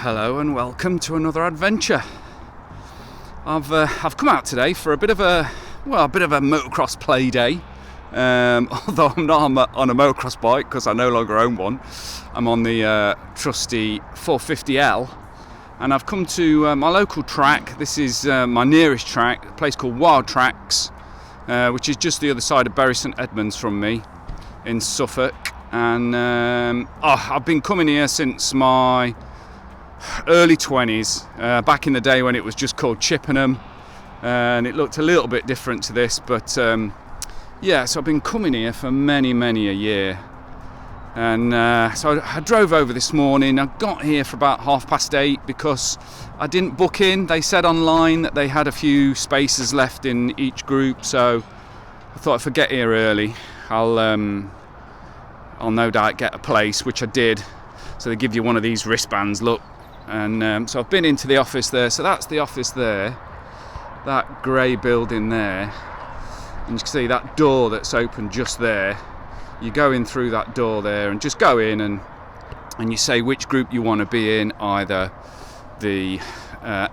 Hello and welcome to another adventure. I've come out today for a bit of a motocross play day. Although I'm not on a motocross bike because I no longer own one. I'm on the trusty 450L, and I've come to my local track. This is my nearest track, a place called Wildtracks, which is just the other side of Bury St Edmunds from me in Suffolk. And I've been coming here since my early 20s, back in the day when it was just called Chippenham, and it looked a little bit different to this, but so I've been coming here for many a year. And so I drove over this morning. I got here for about 8:30 because I didn't book in. They said online that they had a few spaces left in each group, so I thought if I get here early, I'll no doubt get a place, which I did. So they give you one of these wristbands, look. And so I've been into the office there. So that's the office there, that grey building there. And you can see that door that's open just there. You go in through that door there and just go in and you say which group you want to be in, either the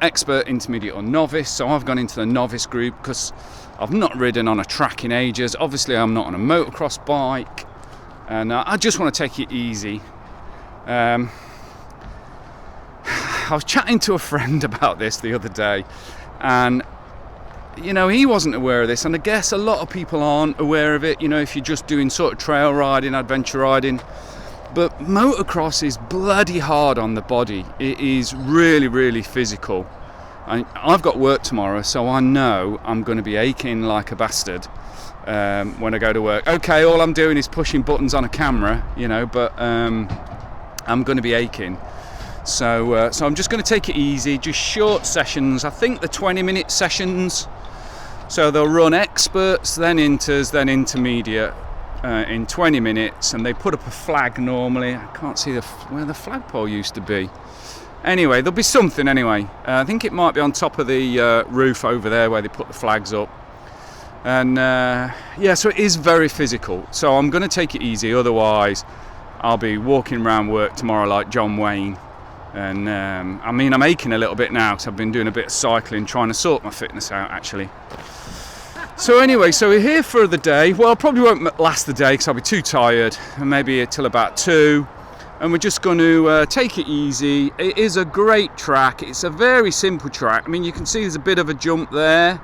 expert, intermediate or novice. So I've gone into the novice group because I've not ridden on a track in ages. Obviously I'm not on a motocross bike, and I just want to take it easy. I was chatting to a friend about this the other day, and he wasn't aware of this, and I guess a lot of people aren't aware of it, if you're just doing sort of trail riding, adventure riding. But motocross is bloody hard on the body. It is really physical. And I've got work tomorrow, so I know I'm going to be aching like a bastard when I go to work. Okay, all I'm doing is pushing buttons on a camera, but I'm going to be aching. So I'm just going to take it easy, just short sessions. I think the 20-minute sessions. So they'll run experts, then inters, then intermediate in 20 minutes, and they put up a flag normally. I can't see where the flagpole used to be. Anyway, there'll be something anyway. I think it might be on top of the roof over there where they put the flags up. And so it is very physical. So I'm going to take it easy, otherwise I'll be walking around work tomorrow like John Wayne. And I'm aching a little bit now because I've been doing a bit of cycling, trying to sort my fitness out actually. So anyway, so we're here for the day. Well, probably won't last the day because I'll be too tired, and maybe till about 2. And we're just going to take it easy. It is a great track. It's a very simple track. I mean, you can see there's a bit of a jump there,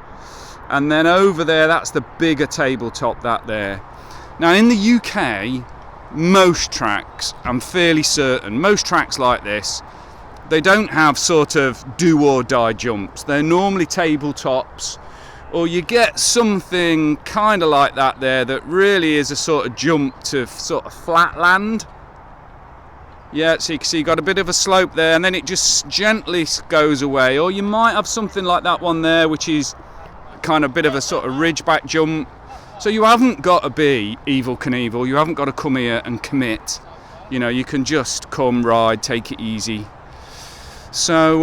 and then over there, that's the bigger tabletop, that there. Now in the UK, most tracks, I'm fairly certain, most tracks like this, they don't have sort of do or die jumps. They're normally tabletops, or you get something kind of like that there that really is a sort of jump to sort of flat land. Yeah, so you can see you got a bit of a slope there, and then it just gently goes away. Or you might have something like that one there, which is kind of a bit of a sort of ridgeback jump. So you haven't got to be Evel Knievel. You haven't got to come here and commit. You can just come, ride, take it easy. So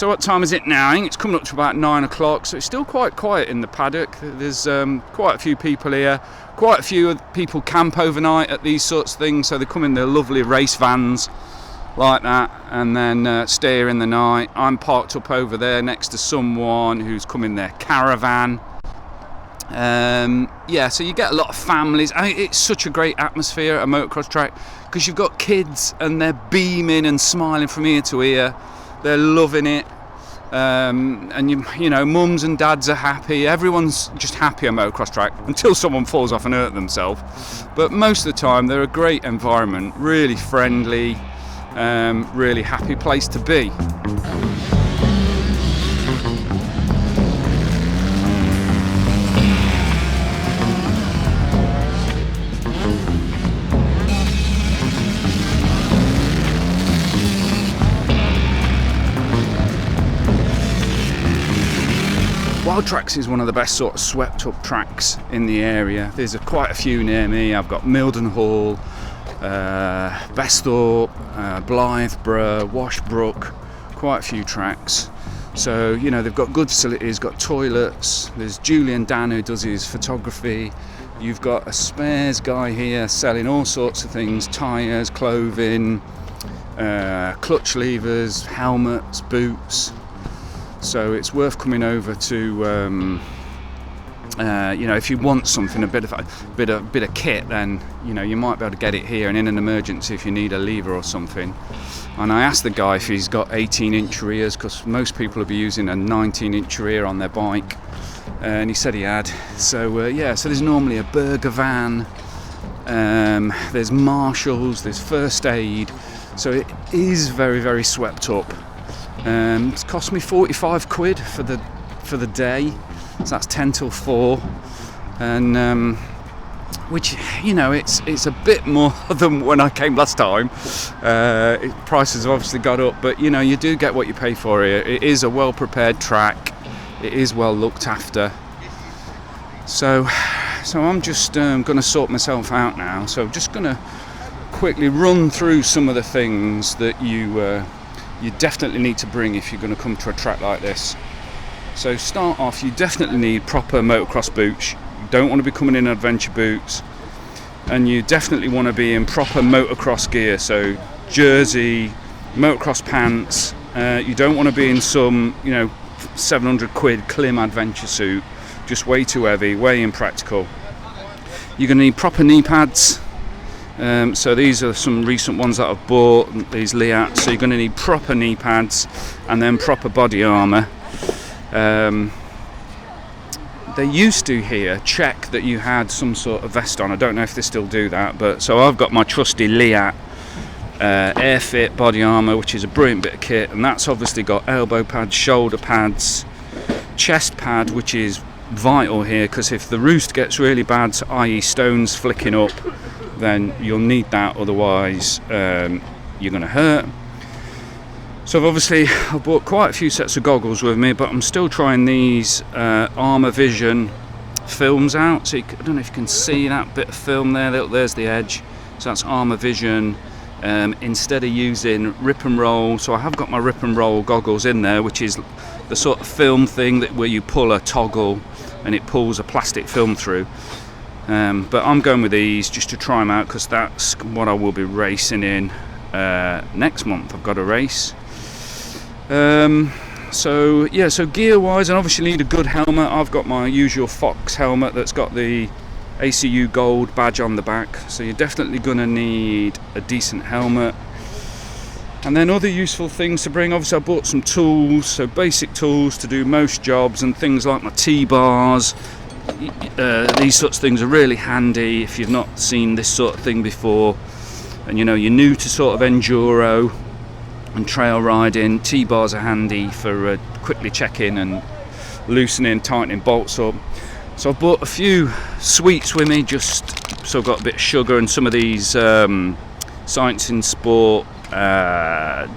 what time is it now? I think it's coming up to about 9 o'clock, so it's still quite quiet in the paddock. There's quite a few people here. Quite a few people camp overnight at these sorts of things, so they come in their lovely race vans like that and then stay here in the night. I'm parked up over there next to someone who's come in their caravan. So you get a lot of families. I mean, it's such a great atmosphere at a motocross track because you've got kids and they're beaming and smiling from ear to ear. They're loving it, and mums and dads are happy. Everyone's just happy at a motocross track until someone falls off and hurt themselves. But most of the time they're a great environment, really friendly, really happy place to be. Wildtracks is one of the best sort of swept up tracks in the area. There's quite a few near me. I've got Mildenhall, Besthorpe, Blytheborough, Washbrook, quite a few tracks. So, they've got good facilities, got toilets. There's Julian Dan who does his photography. You've got a spares guy here selling all sorts of things, tyres, clothing, clutch levers, helmets, boots. So it's worth coming over to if you want something, a bit of kit, then you might be able to get it here, and in an emergency if you need a lever or something. And I asked the guy if he's got 18-inch rears, because most people will be using a 19-inch rear on their bike, and he said he had. So so there's normally a burger van, there's marshals, there's first aid, so it is very, very swept up. It's cost me 45 quid for the day, so that's 10 till 4, and which it's a bit more than when I came last time. Prices have obviously got up, but you do get what you pay for here. It is a well prepared track, it is well looked after. So I'm just going to sort myself out now. So I'm just going to quickly run through some of the things that you definitely need to bring if you're going to come to a track like this. So start off, you definitely need proper motocross boots. You don't want to be coming in adventure boots, and you definitely want to be in proper motocross gear, so jersey, motocross pants. You don't want to be in some 700 quid Klim adventure suit, just way too heavy, way impractical. You're going to need proper knee pads. So these are some recent ones that I've bought, these Liats. So you're going to need proper knee pads and then proper body armour. They used to here check that you had some sort of vest on. I don't know if they still do that, but so I've got my trusty Liat Airfit body armour, which is a brilliant bit of kit, and that's obviously got elbow pads, shoulder pads, chest pad, which is vital here, because if the roost gets really bad, i.e. stones flicking up, then you'll need that, otherwise you're going to hurt. So I've bought quite a few sets of goggles with me, but I'm still trying these Armour Vision films out. So I don't know if you can see that bit of film there. There's the edge. So that's Armour Vision. Instead of using rip and roll, so I have got my rip and roll goggles in there, which is the sort of film thing where you pull a toggle and it pulls a plastic film through. But I'm going with these just to try them out, because that's what I will be racing in next month. I've got a race. So gear wise, and obviously need a good helmet. I've got my usual Fox helmet that's got the ACU gold badge on the back, so you're definitely going to need a decent helmet. And then other useful things to bring, obviously I bought some tools, so basic tools to do most jobs, and things like my T-bars. These sorts of things are really handy if you've not seen this sort of thing before, and you're new to sort of enduro and trail riding. T-bars are handy for quickly checking and loosening, tightening bolts up. So I've bought a few sweets with me, just so I've got a bit of sugar, and some of these Science in Sport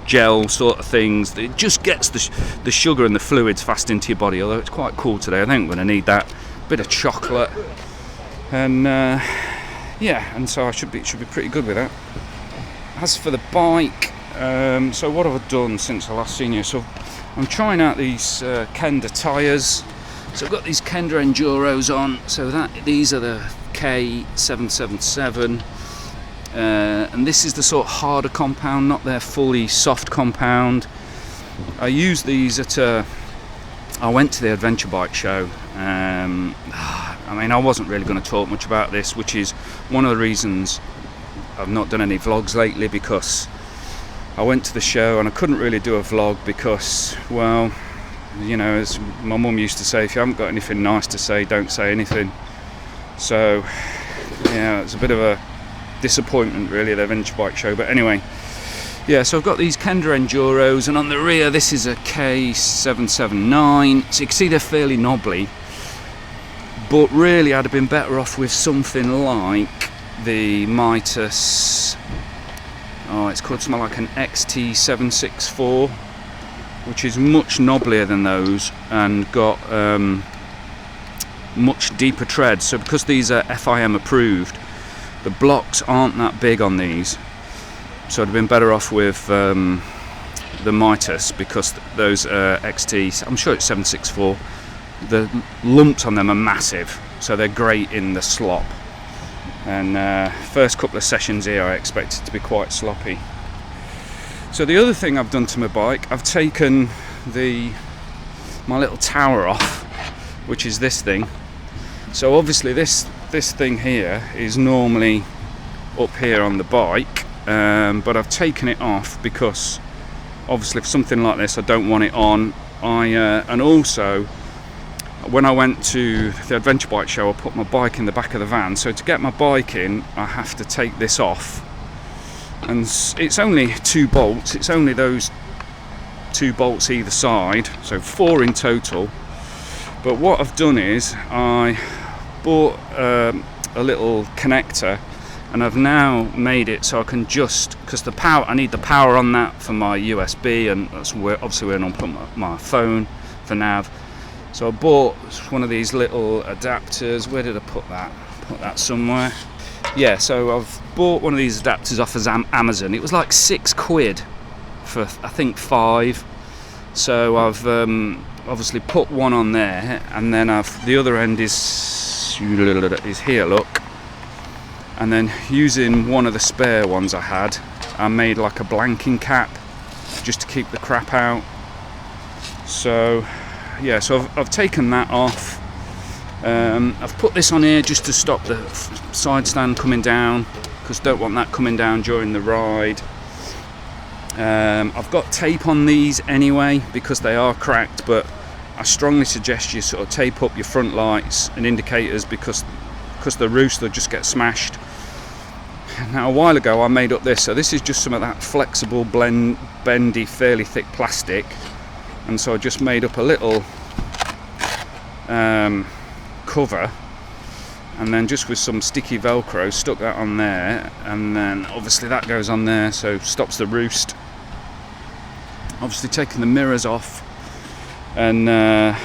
gel sort of things. It just gets the sugar and the fluids fast into your body, although it's quite cool today. I think I'm going to need that. Bit of chocolate, and and so it should be pretty good with that. As for the bike, so what have I done since I last seen you? So I'm trying out these Kenda tyres. So I've got these Kenda Enduros on. So these are the K777, and this is the sort of harder compound, not their fully soft compound. I used these I went to the adventure bike show. I wasn't really going to talk much about this, which is one of the reasons I've not done any vlogs lately, because I went to the show and I couldn't really do a vlog because, well, as my mum used to say, if you haven't got anything nice to say, don't say anything. So it's a bit of a disappointment really, the adventure bike show. But anyway, so I've got these Kenda Enduros, and on the rear this is a K779, so you can see they're fairly knobbly, but really I'd have been better off with something like the Mitas, it's called something like an XT764, which is much knobblier than those and got much deeper tread. So because these are FIM approved, the blocks aren't that big on these, so I'd have been better off with the Mitas, because those XT, I'm sure it's 764, the lumps on them are massive, so they're great in the slop. And first couple of sessions here I expect it to be quite sloppy. So the other thing I've done to my bike, I've taken my little tower off, which is this thing. So obviously this thing here is normally up here on the bike, but I've taken it off because obviously for something like this I don't want it on. And also when I went to the adventure bike show, I put my bike in the back of the van, so to get my bike in I have to take this off, and it's only 2 bolts, it's only those 2 bolts either side, so 4 in total. But what I've done is I bought a little connector, and I've now made it so I can just, because the power, I need the power on that for my USB, and that's where obviously where I'll put my phone for nav. So I bought one of these little adapters. Where did I put that? Put that somewhere. Yeah, so I've bought one of these adapters off of Amazon. It was like £6 for I think 5. So I've obviously put one on there, and then the other end is here, look. And then using one of the spare ones I had, I made like a blanking cap just to keep the crap out. So yeah, so I've taken that off. I've put this on here just to stop the side stand coming down, because don't want that coming down during the ride. I've got tape on these anyway because they are cracked, but I strongly suggest you sort of tape up your front lights and indicators because the roofs, they'll just get smashed. Now a while ago I made up this, so this is just some of that flexible bendy fairly thick plastic, and so I just made up a little cover, and then just with some sticky velcro stuck that on there, and then obviously that goes on there so stops the roost. Obviously taking the mirrors off, and I've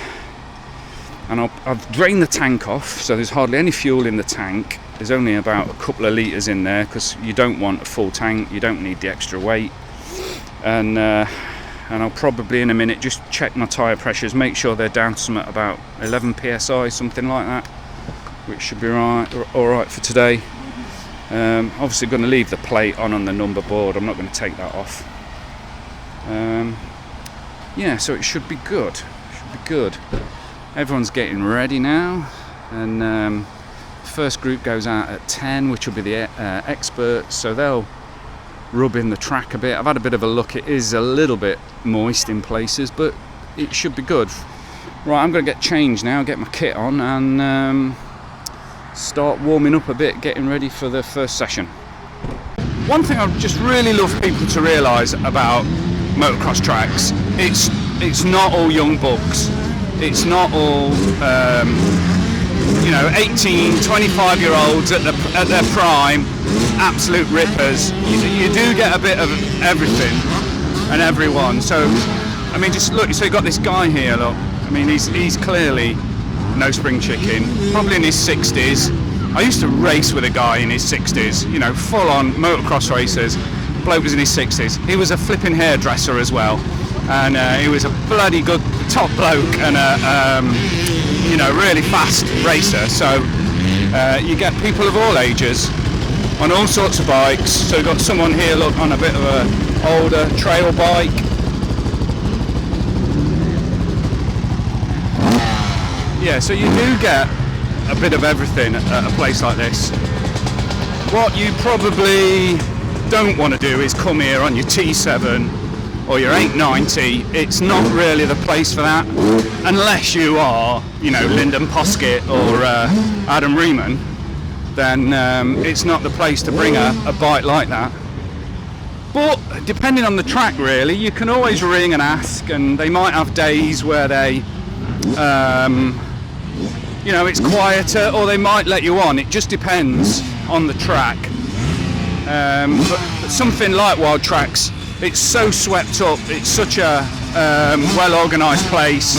drained the tank off, so there's hardly any fuel in the tank. There's only about a couple of litres in there because you don't want a full tank, you don't need the extra weight. And I'll probably in a minute just check my tyre pressures, make sure they're down to something about 11 psi, something like that, which should be alright for today. Obviously going to leave the plate on the number board, I'm not going to take that off. Yeah, so it should be good. Everyone's getting ready now, and first group goes out at 10, which will be the experts, so they'll rub in the track a bit. I've had a bit of a look, it is a little bit moist in places, but it should be good. Right, I'm going to get changed now, get my kit on, and start warming up a bit, getting ready for the first session. One thing I'd just really love people to realise about motocross tracks, it's not all young bucks. It's not all 18, 25-year-olds at their prime, absolute rippers. You do get a bit of everything and everyone. So I mean, just look, so you've got this guy here, look. I mean, he's clearly no spring chicken, probably in his 60s. I used to race with a guy in his 60s, full on motocross racers. Bloke was in his 60s. He was a flipping hairdresser as well, and he was a bloody good top bloke and a really fast racer. So you get people of all ages on all sorts of bikes. So we've got someone here, look, on a bit of a older trail bike. Yeah, so you do get a bit of everything at a place like this. What you probably don't want to do is come here on your T7 or your 890. It's not really the place for that, unless you are, Lyndon Poskett or Adam Riemann. Then it's not the place to bring a bike like that. But depending on the track, really, you can always ring and ask, and they might have days where they it's quieter, or they might let you on. It just depends on the track. But something like Wildtracks, it's so swept up. It's such a well-organised place.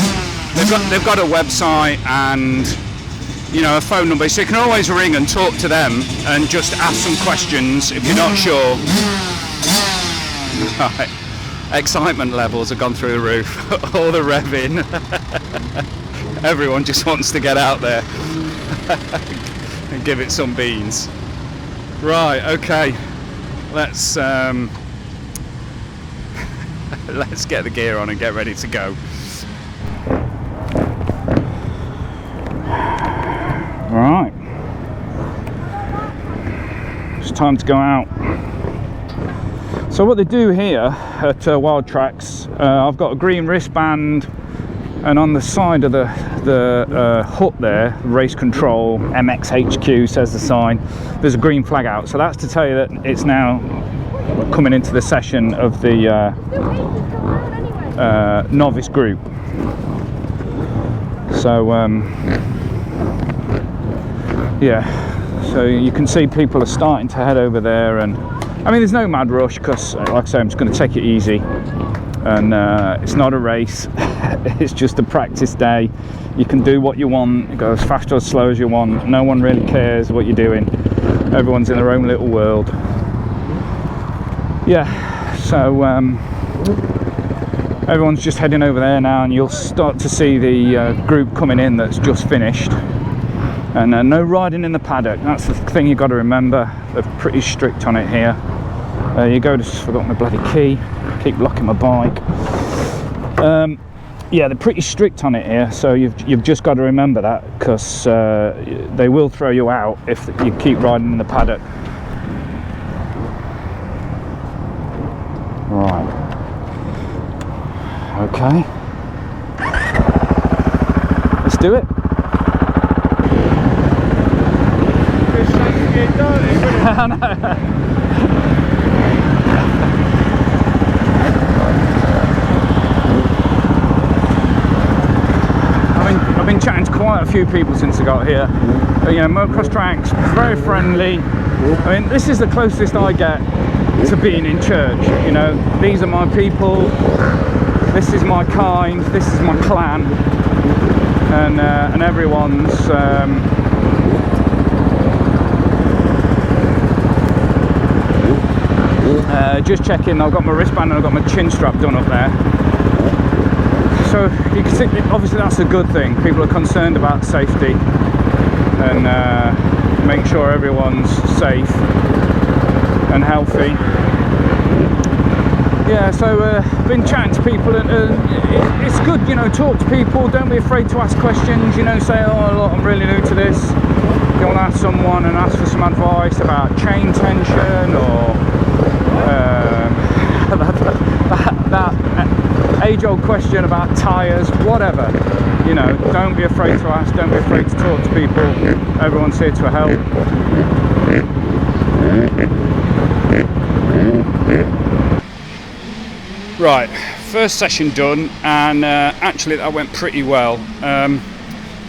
They've got a website and a phone number, so you can always ring and talk to them and just ask some questions if you're not sure. Right. Excitement levels have gone through the roof. All the revving. Everyone just wants to get out there and give it some beans. Right, okay. Let's let's get the gear on and get ready to go. Alright, it's time to go out. So what they do here at Wildtracks, I've got a green wristband, and on the side of the hut there, race control, MXHQ says the sign, there's a green flag out. So that's to tell you that it's now coming into the session of the novice group. So yeah, so you can see people are starting to head over there, and I mean there's no mad rush because, like I say, I'm just going to take it easy, and it's not a race. It's just a practice day. You can do what you want, you go as fast or as slow as you want. No one really cares what you're doing. Everyone's in their own little world. Yeah, so everyone's just heading over there now, and you'll start to see the group coming in that's just finished. And no riding in the paddock, that's the thing you've got to remember. They're pretty strict on it here. You go to, forgot my bloody key, keep locking my bike. Yeah, they're pretty strict on it here, so you've just got to remember that, because they will throw you out if you keep riding in the paddock. Right. Okay. Let's do it. I know. I've been chatting to quite a few people since I got here. You know, motocross tracks, very friendly. I mean, this is the closest I get to being in church. You know, these are my people, this is my kind, this is my clan, and everyone's just checking. I've got my wristband and I've got my chin strap done up there. So you can see, obviously that's a good thing. People are concerned about safety and make sure everyone's safe and healthy. Yeah, so been chatting to people, and it's good, you know, talk to people, don't be afraid to ask questions, you know, say, oh look, I'm really new to this. You want to ask someone and ask for some advice about chain tension, or that age-old question about tyres, whatever. You know, don't be afraid to ask, don't be afraid to talk to people. Everyone's here to help. Right, first session done, and actually that went pretty well.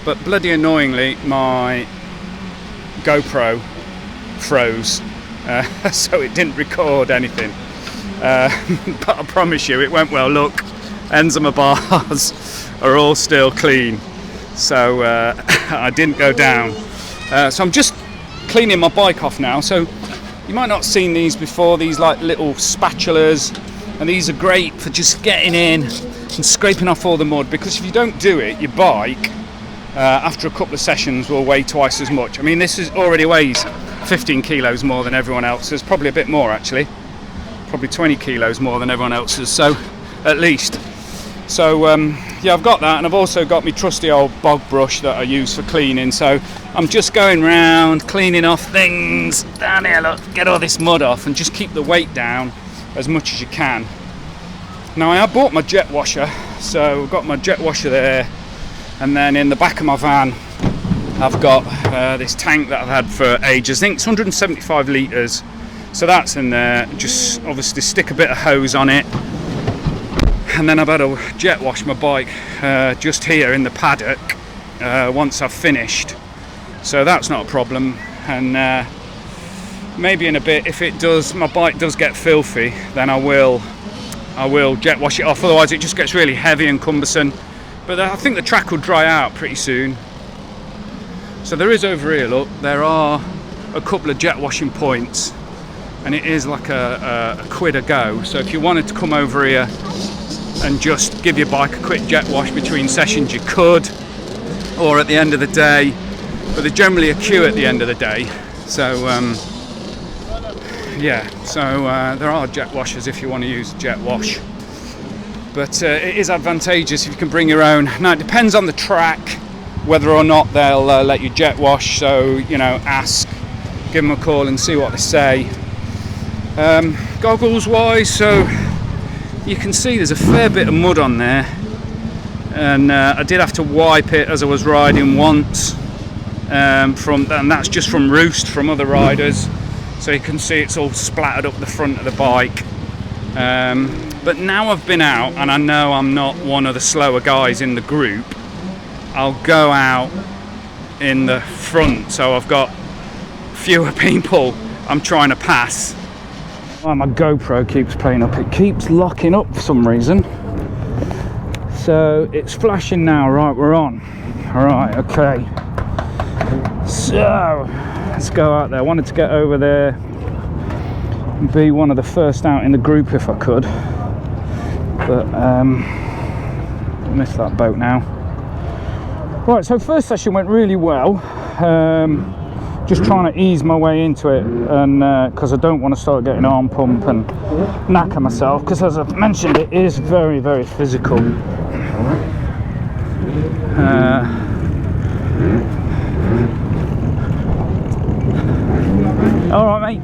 But bloody annoyingly, my GoPro froze, so it didn't record anything. But I promise you it went well. Look, ends of my bars are all still clean, so I didn't go down. So I'm just cleaning my bike off now. So you might not have seen these before, these like little spatulas, and these are great for just getting in and scraping off all the mud, because if you don't do it, your bike after a couple of sessions will weigh twice as much. I mean, this already weighs 15 kilos more than everyone else's, probably a bit more actually, probably 20 kilos more than everyone else's, so at least. So yeah, I've got that, and I've also got my trusty old bog brush that I use for cleaning. So I'm just going round cleaning off things down here. Look, get all this mud off and just keep the weight down as much as you can. Now I bought my jet washer, so I've got my jet washer there, and then in the back of my van I've got this tank that I've had for ages. I think it's 175 litres, so that's in there. Just obviously stick a bit of hose on it, and then I've had to jet wash my bike just here in the paddock once I've finished, so that's not a problem. And maybe in a bit, if my bike does get filthy, then I will jet wash it off, otherwise it just gets really heavy and cumbersome. But I think the track will dry out pretty soon. So there is over here, look, there are a couple of jet washing points, and it is like a quid a go. So if you wanted to come over here and just give your bike a quick jet wash between sessions, you could, or at the end of the day, but there's generally a queue at the end of the day. So yeah, so there are jet washers if you want to use jet wash. but it is advantageous if you can bring your own. Now it depends on the track whether or not they'll let you jet wash, so you know, ask, give them a call and see what they say. Goggles wise, so you can see there's a fair bit of mud on there, and I did have to wipe it as I was riding once, and that's just from roost from other riders, so you can see it's all splattered up the front of the bike. But now I've been out and I know I'm not one of the slower guys in the group, I'll go out in the front, so I've got fewer people I'm trying to pass. Oh, my GoPro keeps playing up, it keeps locking up for some reason. So it's flashing now, right, we're on. Alright, okay. So let's go out there. I wanted to get over there and be one of the first out in the group if I could, but missed that boat now. Right, so first session went really well. Just trying to ease my way into it, and because I don't want to start getting arm pump and knacker myself, because as I've mentioned, it is very, very physical. All right, mate.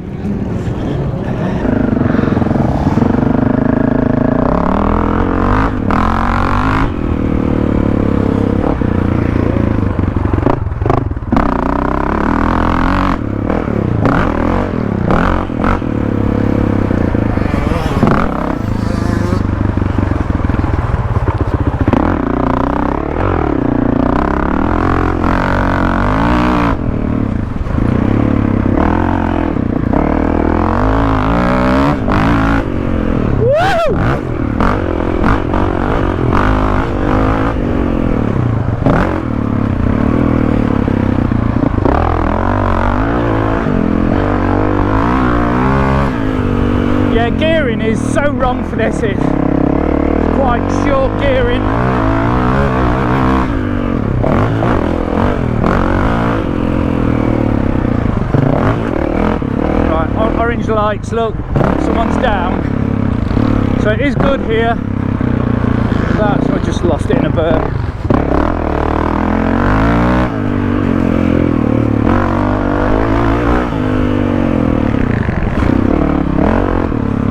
Gearing is so wrong for this, it's quite short gearing. Right, orange lights, look, someone's down. So it is good here. That's, I just lost it in a burn.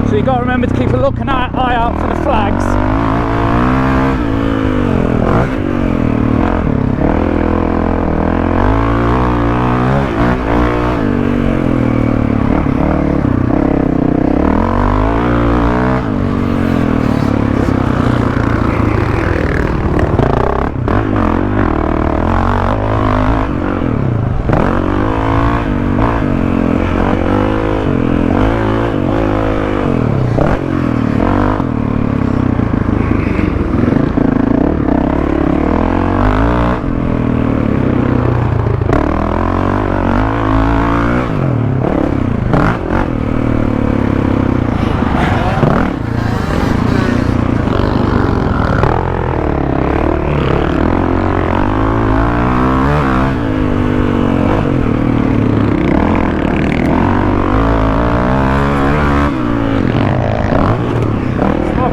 So you've got to remember to keep a looking eye out for the flags.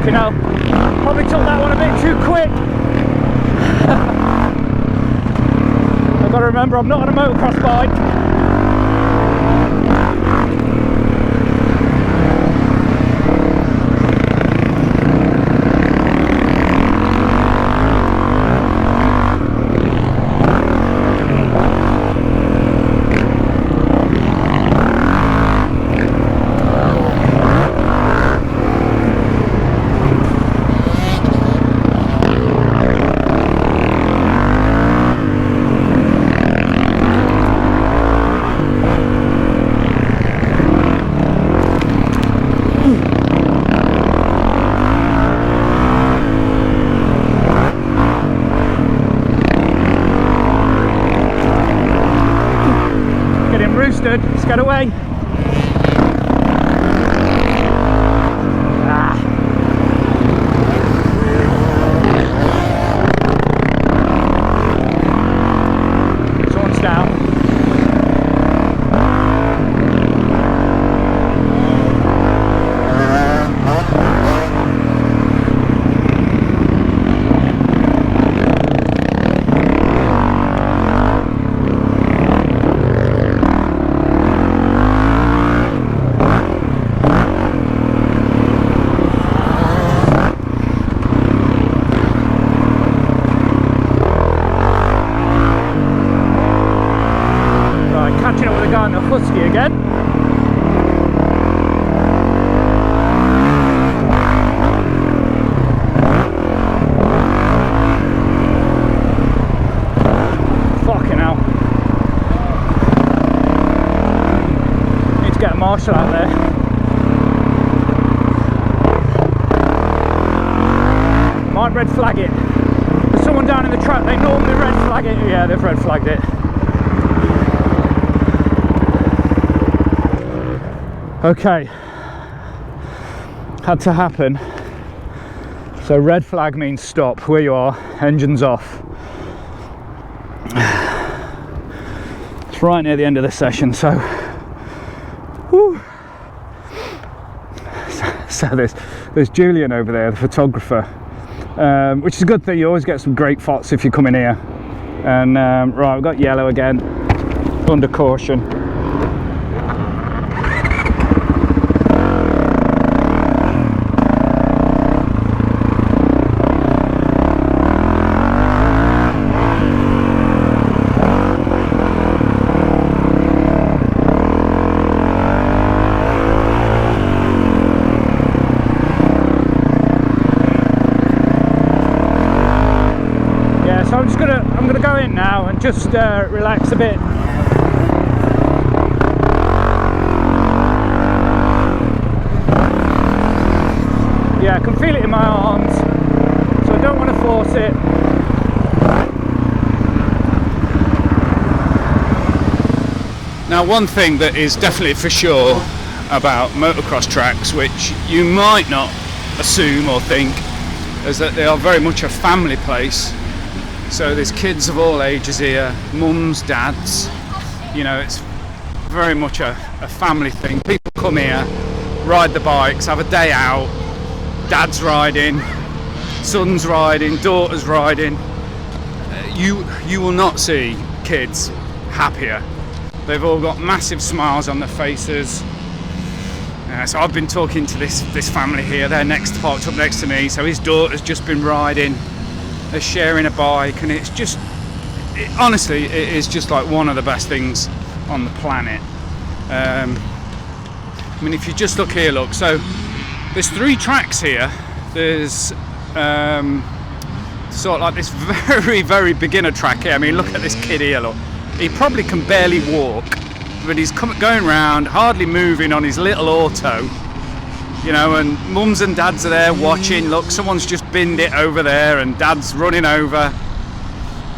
You know, probably took that one a bit too quick. I've got to remember I'm not on a motocross bike. Roosted, let's get away. Someone's down. red flag it. There's someone down in the track, they normally red flag it. Yeah, they've red flagged it. Okay, had to happen. So red flag means stop, where you are, engines off. It's right near the end of the session, so whew. So there's Julian over there, the photographer, which is a good thing. You always get some great photos if you come in here. And right, we've got yellow again, under caution. I'm gonna go in now and just relax a bit. Yeah, I can feel it in my arms, so I don't want to force it. Now, one thing that is definitely for sure about motocross tracks, which you might not assume or think, is that they are very much a family place. So there's kids of all ages here, mums, dads, you know, it's very much a family thing. People come here, ride the bikes, have a day out, dad's riding, son's riding, daughter's riding. You will not see kids happier. They've all got massive smiles on their faces. So I've been talking to this family here, they're parked up next to me, so his daughter's just been riding. They're sharing a bike, and it's just, honestly, it is just like one of the best things on the planet. I mean, if you just look here, look, so there's 3 tracks here. There's sort of like this very, very beginner track here. I mean, look at this kid here, look. He probably can barely walk, but he's going round, hardly moving on his little auto. You know, and mums and dads are there watching. Look, someone's just binned it over there and dad's running over.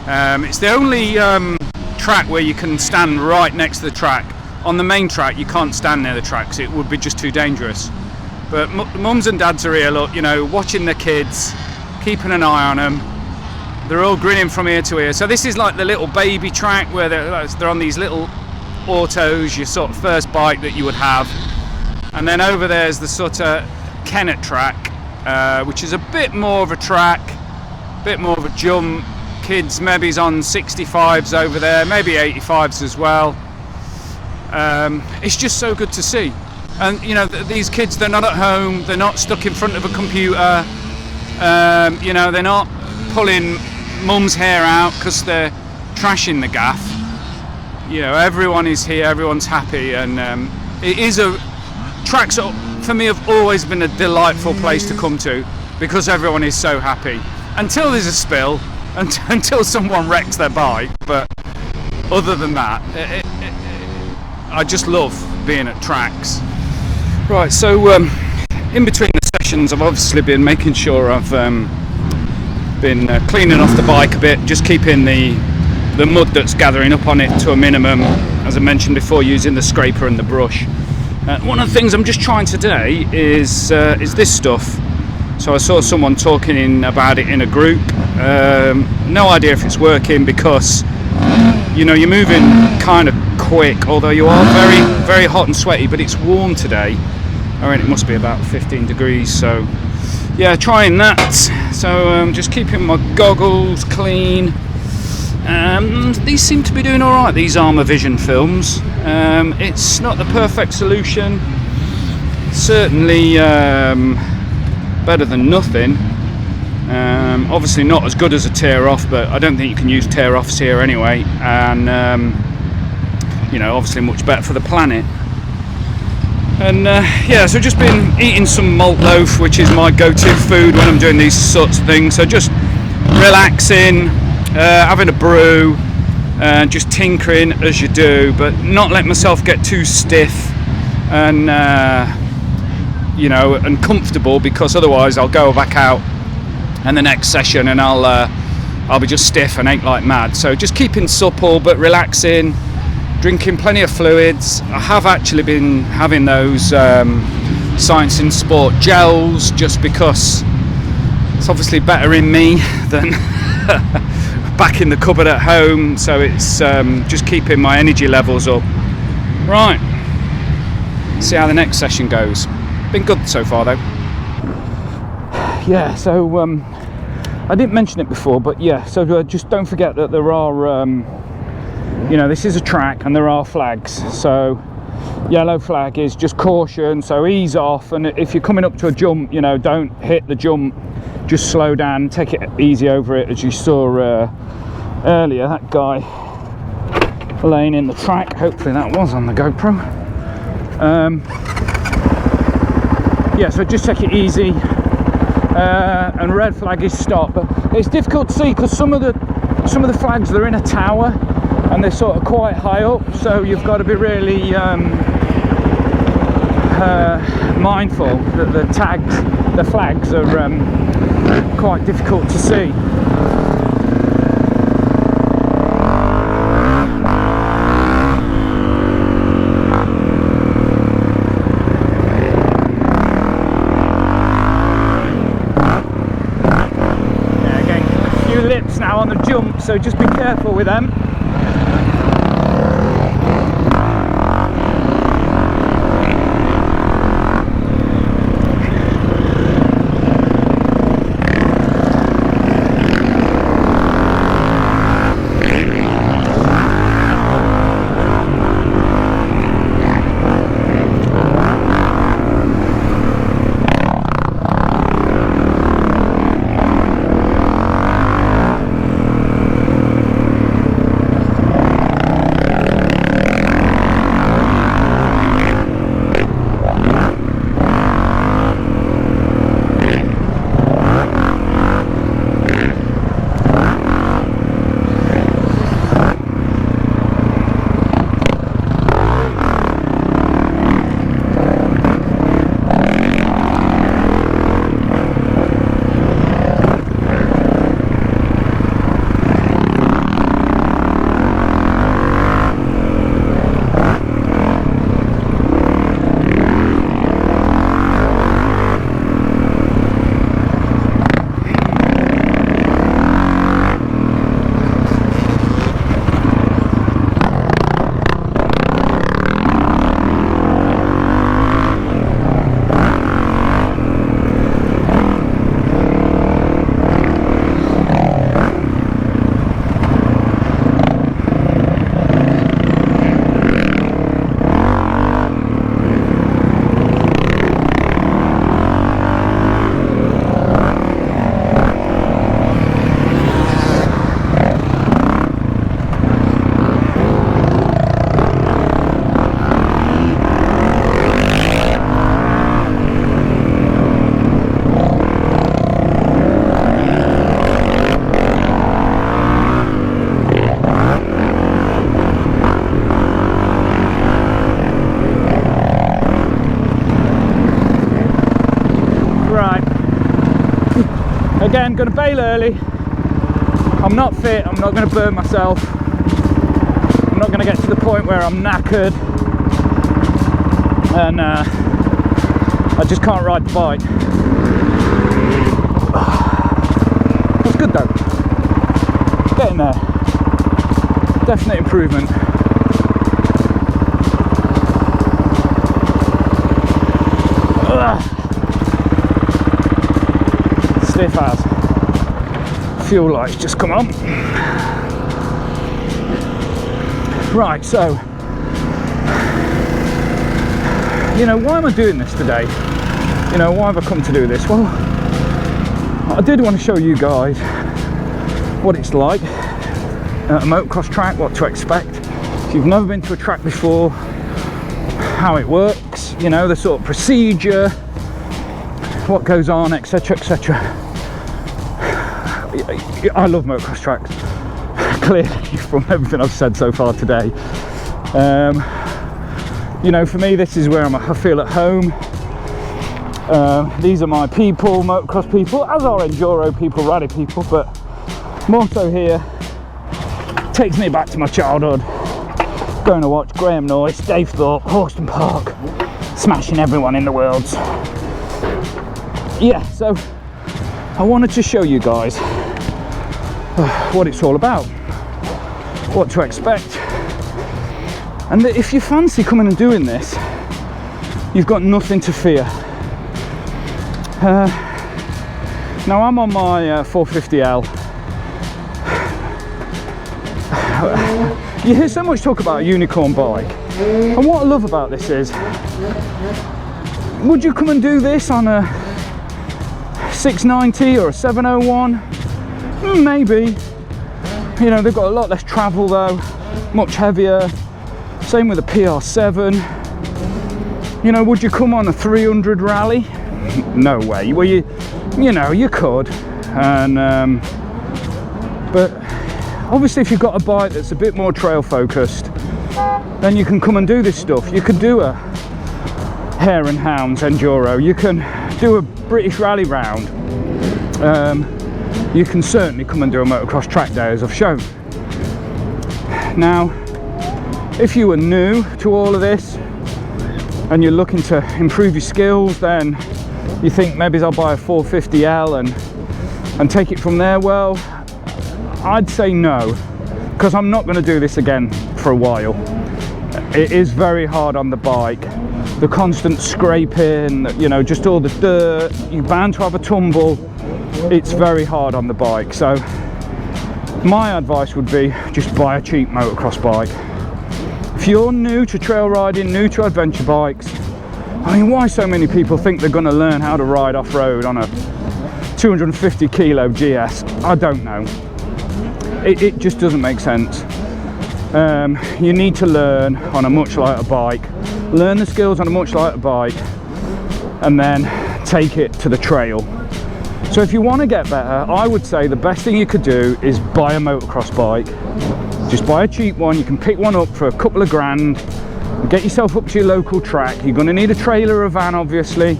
It's the only track where you can stand right next to the track. On the main track you can't stand near the track because it would be just too dangerous. But mums and dads are here, look, you know, watching their kids, keeping an eye on them. They're all grinning from ear to ear. So this is like the little baby track where they're on these little autos, your sort of first bike that you would have. And then over there's the sort of Kennet track, which is a bit more of a track, a bit more of a jump. Kids maybe's on 65s over there, maybe 85s as well. It's just so good to see. And you know, these kids, they're not at home, they're not stuck in front of a computer, you know, they're not pulling mum's hair out because they're trashing the gaff. You know, everyone is here, everyone's happy, and it is tracks for me have always been a delightful place to come to because everyone is so happy until there's a spill, until someone wrecks their bike. But other than that, I just love being at tracks. Right, so in between the sessions I've obviously been making sure I've been cleaning off the bike a bit, just keeping the mud that's gathering up on it to a minimum, as I mentioned before, using the scraper and the brush. One of the things I'm just trying today is this stuff. So I saw someone talking about it in a group. No idea if it's working because, you know, you're moving kind of quick, although you are very, very hot and sweaty, but it's warm today. I mean, it must be about 15 degrees, so yeah, trying that. So just keeping my goggles clean. These seem to be doing alright, these Armour Vision films. It's not the perfect solution, certainly better than nothing. Obviously not as good as a tear-off, but I don't think you can use tear-offs here anyway, and you know, obviously much better for the planet. And yeah, so just been eating some malt loaf, which is my go-to food when I'm doing these sorts of things. So just relaxing, having a brew, just tinkering as you do, but not letting myself get too stiff and you know, and comfortable, because otherwise I'll go back out and the next session, and I'll be just stiff and ache like mad. So just keeping supple but relaxing, drinking plenty of fluids. I have actually been having those Science in Sport gels, just because it's obviously better in me than back in the cupboard at home, so it's just keeping my energy levels up. Right, see how the next session goes. Been good so far though. Yeah, so I didn't mention it before, but yeah, so just don't forget that there are you know, this is a track and there are flags. So yellow flag is just caution, so ease off, and if you're coming up to a jump, you know, don't hit the jump, just slow down, take it easy over it. As you saw earlier, that guy laying in the track, hopefully that was on the GoPro. Yeah, so just take it easy, and red flag is stop. But it's difficult to see because some of the flags, they're in a tower and they're sort of quite high up, so you've got to be really mindful that the flags are quite difficult to see. Yeah, again, a few lips now on the jump, so just be careful with them. Again, going to bail early. I'm not fit, I'm not going to burn myself. I'm not going to get to the point where I'm knackered and I just can't ride the bike. That's good though. Getting there. Definite improvement. Stiff as. Fuel lights just come on. Right, so you know, why am I doing this today? You know, why have I come to do this? Well, I did want to show you guys what it's like at a motocross track, what to expect. If you've never been to a track before, how it works, you know, the sort of procedure, what goes on, etc, etc. I love motocross tracks, clearly, from everything I've said so far today. You know, for me, this is where I feel at home. These are my people, motocross people, as are enduro people, rally people, but more so here. Takes me back to my childhood. Going to watch Graham Noyce, Dave Thorpe, Horston Park, smashing everyone in the world. Yeah, so I wanted to show you guys what it's all about, what to expect, and that if you fancy coming and doing this, you've got nothing to fear. Now I'm on my 450L. You hear so much talk about a unicorn bike, and what I love about this is, would you come and do this on a 690 or a 701? Maybe. You know, they've got a lot less travel though, much heavier. Same with a PR7. You know, would you come on a 300 rally? No way. Well, you know, you could, and but obviously if you've got a bike that's a bit more trail focused, then you can come and do this stuff. You could do a Hare and Hounds enduro, you can do a British rally round, you can certainly come and do a motocross track day, as I've shown. Now, if you were new to all of this and you're looking to improve your skills, then you think maybe I'll buy a 450L and take it from there. Well, I'd say no, because I'm not going to do this again for a while. It is very hard on the bike, the constant scraping, you know, just all the dirt, you're bound to have a tumble. It's very hard on the bike. So my advice would be just buy a cheap motocross bike. If you're new to trail riding, new to adventure bikes, I mean, why so many people think they're going to learn how to ride off-road on a 250 kilo GS, I don't know. It just doesn't make sense. You need to learn on a much lighter bike, learn the skills on a much lighter bike, and then take it to the trail. So if you want to get better, I would say the best thing you could do is buy a motocross bike. Just buy a cheap one. You can pick one up for a couple of grand, get yourself up to your local track. You're going to need a trailer or a van, obviously.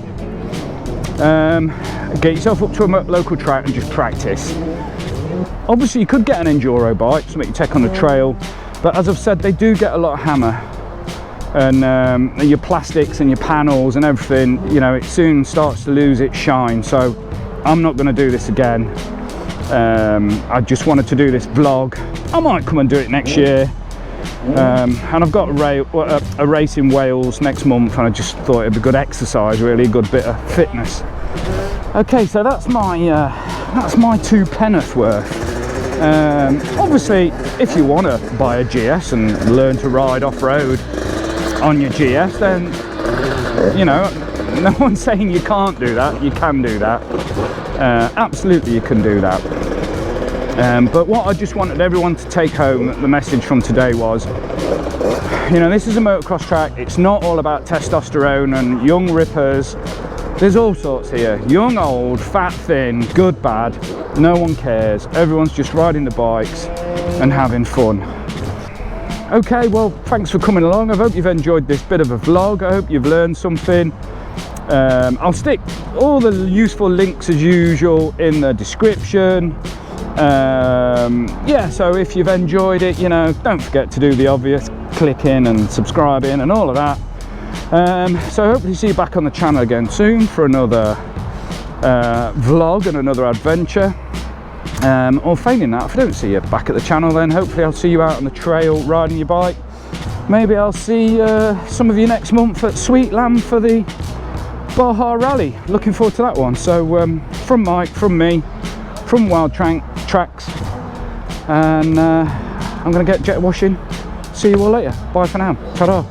Get yourself up to a local track and just practice. Obviously you could get an enduro bike, something you take on the trail, but as I've said, they do get a lot of hammer, and your plastics and your panels and everything, you know, it soon starts to lose its shine. So I'm not going to do this again. I just wanted to do this vlog. I might come and do it next year, and I've got a race in Wales next month, and I just thought it'd be good exercise, really a good bit of fitness. Okay, so that's my 2 penneth worth. Obviously, if you want to buy a GS and learn to ride off-road on your GS, then, you know, no one's saying you can't do that. You can do that. Absolutely, you can do that. But what I just wanted everyone to take home, the message from today was, you know, this is a motocross track. It's not all about testosterone and young rippers. There's all sorts here, young, old, fat, thin, good, bad, no one cares. Everyone's just riding the bikes and having fun. Okay, well, thanks for coming along. I hope you've enjoyed this bit of a vlog. I hope you've learned something. I'll stick all the useful links as usual in the description. Yeah, so if you've enjoyed it, you know, don't forget to do the obvious, clicking and subscribing and all of that. So hopefully see you back on the channel again soon for another vlog and another adventure, or failing that, if I don't see you back at the channel, then hopefully I'll see you out on the trail riding your bike. Maybe I'll see some of you next month at Sweet Lamb for the Baja Rally. Looking forward to that one. So from Mike, from me, from Wildtracks, and I'm going to get jet washing. See you all later. Bye for now. Ta-da.